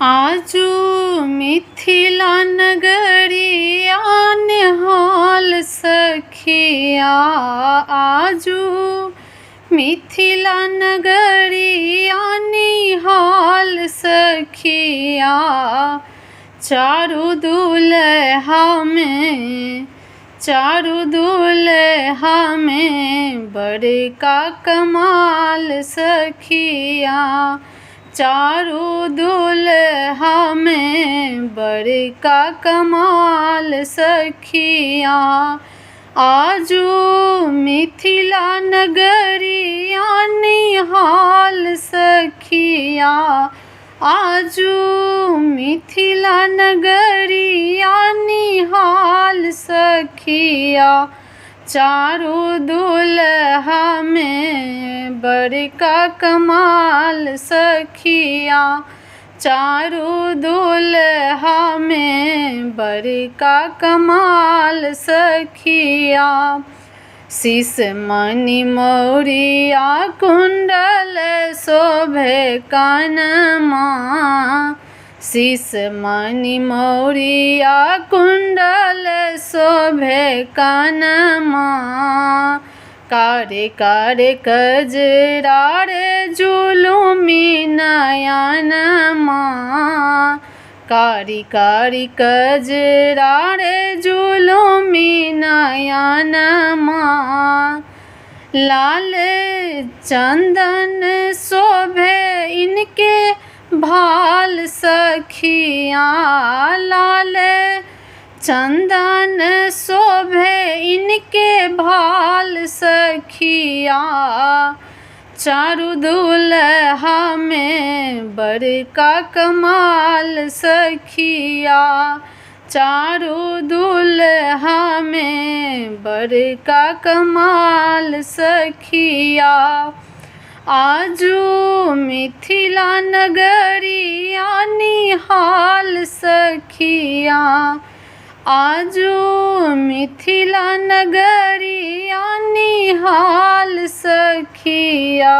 आजू मिथिला नगरिया निहाल सखिया। आजू मिथिला नगरिया निहाल सखिया। चारू दुल्हा में बड़का कमाल सखिया। चारू दुल्हा में बड़का कमाल सखिया। आजू मिथिला नगरिया निहाल सखिया। आजू मिथिला नगरिया निहाल सखिया। चारू दुल्हा में बड़का कमाल सखिया। चारू दुल्हा में बड़का कमाल सखिया। शीश मणि मौरिया कुंडल शोभे कानमा। शीश मणि मौरिया कुंडल शोभे कानमा। कारे कारे कजरा रे जुलुमी नयनमा। कारी कारी कजरा रे जुलुमी नयनमा। लाल चंदन शोभे इनके भाल सखिया। लाल चंदन शोभे इनके भाल सखिया। चारू दुल्हा में बड़का कमाल सखिया। चारू दुल्हा में बड़का कमाल सखिया। आजू मिथिला नगरिया निहाल सखिया। आजू मिथिला नगरिया निहाल सखिया।